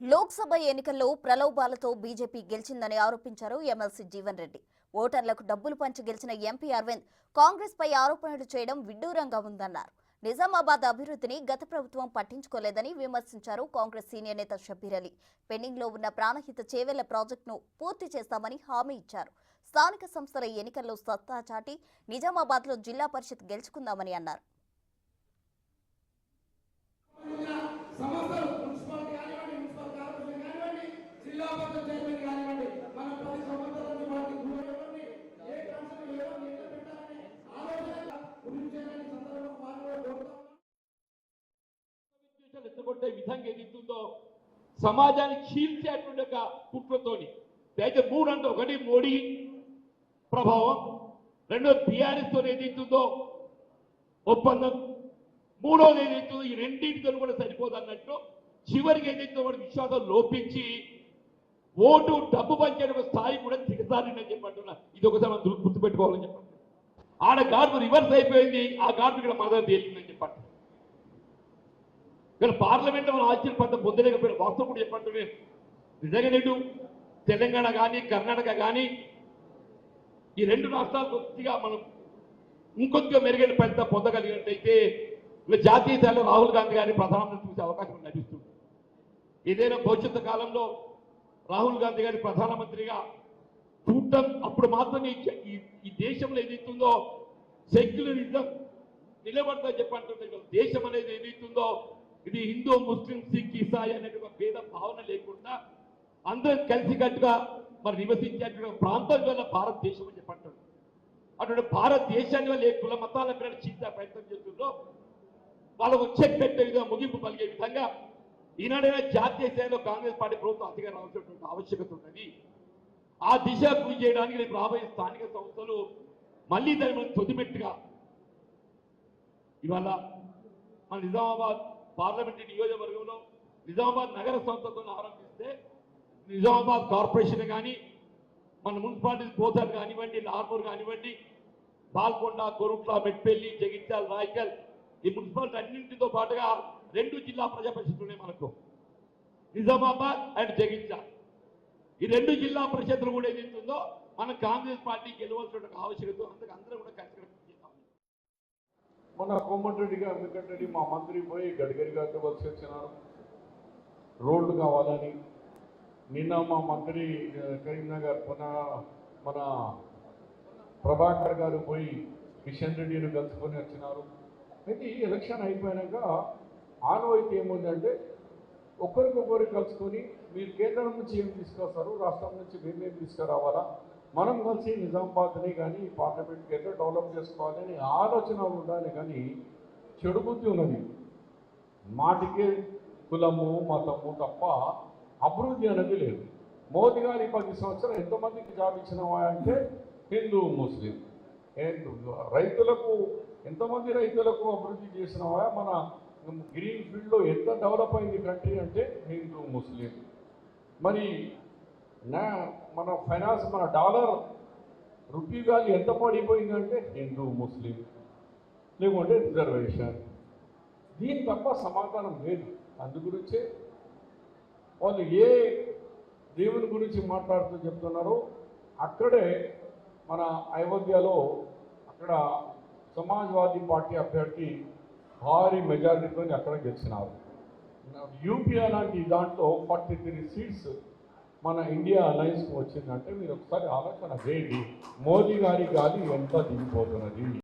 లోక్సభ ఎన్నికల్లో ప్రలోభాలతో బీజేపీ గెలిచిందని ఆరోపించారు ఎమ్మెల్సీ జీవన్ రెడ్డి. ఓటర్లకు డబ్బులు పంచి గెలిచిన ఎంపీ అరవింద్ కాంగ్రెస్ పై ఆరోపణలు చేయడం విడ్డూరంగా ఉందన్నారు. నిజామాబాద్ అభివృద్ధిని గత ప్రభుత్వం పట్టించుకోలేదని విమర్శించారు కాంగ్రెస్ సీనియర్ నేత షబ్బీర్ అలీ. పెండింగ్ లో ఉన్న ప్రాణహిత చేవెళ్ల ప్రాజెక్టును పూర్తి చేస్తామని హామీ ఇచ్చారు. స్థానిక సంస్థల ఎన్నికల్లో సత్తా చాటి నిజామాబాద్ లో జిల్లా పరిషత్ గెలుచుకుందామని అన్నారు. ఎత్తుకొట్టే విధంగా ఏదైతుందో సమాజాన్ని చీల్చేటువంటి ఒక కుట్రతోని అయితే మూడంటే ఒకటి మోడీ ప్రభావం, రెండో టీఆర్ఎస్ తో ఏదైతుందో ఒప్పందం, మూడోది ఏదైతుందో ఈ రెండింటితో కూడా సరిపోదు అన్నట్టు చివరికి ఏదైతే వాడి విశ్వాసం లోపించి ఓటు డబ్బు పంచే ఒక స్థాయి కూడా దిగజారిందని చెప్పంటున్నా. ఇది ఒకసారి మనం గుర్తుపెట్టుకోవాలని చెప్పండి. ఆడ గార్డు రివర్స్ అయిపోయింది, ఆ గార్డు ఇక్కడ మదర్ తేలిందని చెప్పండి. ఇక్కడ పార్లమెంట్ మనం ఆశ్చర్యపడ్డ పొందలేకపోయిన వాస్తవం కూడా చెప్పండి. నిజంగా నేడు తెలంగాణ కానీ కర్ణాటక కానీ ఈ రెండు రాష్ట్రాలు కొద్దిగా మనం ఇంకొద్దిగా మెరుగైన ఫలితం పొందగలిగినట్టయితే జాతీయ స్థాయిలో రాహుల్ గాంధీ గారిని ప్రధానమంత్రి చూసే అవకాశం లభిస్తుంది. ఏదైనా భవిష్యత్తు కాలంలో రాహుల్ గాంధీ గారి ప్రధానమంత్రిగా చూడటం అప్పుడు మాత్రమే ఈ దేశంలో ఏదైతుందో సెక్యులరిజం నిలబడతా చెప్పంటుంది. దేశం అనేది ఏదైతుందో ఇది హిందూ ముస్లిం సిక్ ఇసాయి అనే ఒక భేద భావన లేకుండా అందరూ కలిసికట్టుగా మరి నివసించేటువంటి ప్రాంతం వల్ల భారతదేశం అని చెప్పంటారు. అటువంటి భారతదేశాన్ని వల్ల ఏ కుల మతాల పేరు చింత ప్రయత్నం చేస్తుందో వాళ్ళకు చెక్ పెట్టే విధంగా ముగింపు పలిగే విధంగా ఈనాడైనా జాతీయ స్థాయిలో కాంగ్రెస్ పార్టీ ప్రభుత్వం అధికారం రావాల్సినటువంటి ఆవశ్యకత ఉన్నది. ఆ దిశ కృషి చేయడానికి రేపు రాబోయే స్థానిక సంస్థలు మళ్ళీ దాన్ని మనం తొలిమెట్టుగా ఇవాళ మన నిజామాబాద్ పార్లమెంటరీ నియోజకవర్గంలో నిజామాబాద్ నగర సంస్థతో ఆరంభిస్తే నిజామాబాద్ కార్పొరేషన్ కానీ మన మున్సిపాలిటీ పోతారు కానివ్వండి, లార్మూర్ కానివ్వండి, బాల్కొండ, కొరుట్ల, మెట్పల్లి, జగిత్యాల, రాయకల్ ఈ మున్సిపాలిటీ అన్నింటితో పాటుగా రెండు జిల్లా ప్రజా పరిషత్లు ఉన్నాయి మనకు, నిజామాబాద్ అండ్ జగిత్యాల. ఈ రెండు జిల్లా పరిషత్తులు కూడా ఏదైతుందో మన కాంగ్రెస్ పార్టీ గెలవాల్సిన ఆవశ్యకత అందుకు అందరూ కూడా కలిసి మన కోమటిరెడ్డి గారు వెంకటరెడ్డి మా మంత్రి పోయి గడ్కరీ గారితో కలిసి వచ్చినారు రోడ్లు కావాలని. నిన్న మా మంత్రి కరీంనగర్ మన ప్రభాకర్ గారు పోయి కిషన్ రెడ్డిని కలుసుకొని వచ్చినారు. అయితే ఈ ఎలక్షన్ అయిపోయాక ఆనవాయితీ ఏముందంటే ఒకరికొకరు కలుసుకొని మీరు కేంద్రం నుంచి ఏం తీసుకొస్తారు, రాష్ట్రం నుంచి మేమేం తీసుకురావాలా, మనం కలిసి నిజామాబాద్ని కానీ పార్లమెంట్కి ఎట్లా డెవలప్ చేసుకోవాలని ఆలోచన ఉండాలి. కానీ చెడు బుద్ధి ఉన్నది. మాటికే కులము మతము తప్ప అభివృద్ధి అనేది లేదు. మోదీ గారి 10 సంవత్సరాలు ఎంతమందికి జాబ్ ఇచ్చినవా అంటే హిందూ ముస్లిం. రైతులకు ఎంతమంది రైతులకు అభివృద్ధి చేసినవా, మన గ్రీన్ ఫీల్డ్లో ఎంత డెవలప్ అయింది కంట్రీ అంటే హిందూ ముస్లిం. మరి మన ఫైనాన్స్ మన డాలర్ రూపీ వాల్యూ ఎంత పడిపోయిందంటే హిందూ ముస్లిం, లేకుంటే రిజర్వేషన్. దీని తప్ప సమాధానం లేదు. అందుగురించే వాళ్ళు ఏ దేవుని గురించి మాట్లాడుతూ చెప్తున్నారో అక్కడే మన అయోధ్యలో అక్కడ సమాజ్వాదీ పార్టీ అభ్యర్థి భారీ మెజారిటీతో అక్కడ గెలిచినారు. యూపీ లాంటి దాంట్లో 43 సీట్స్ మన ఇండియా అలయన్స్కి వచ్చిందంటే మీరు ఒకసారి ఆలోచన చేయండి, మోదీ గారి గాలి ఎంత దిగిపోతున్నది.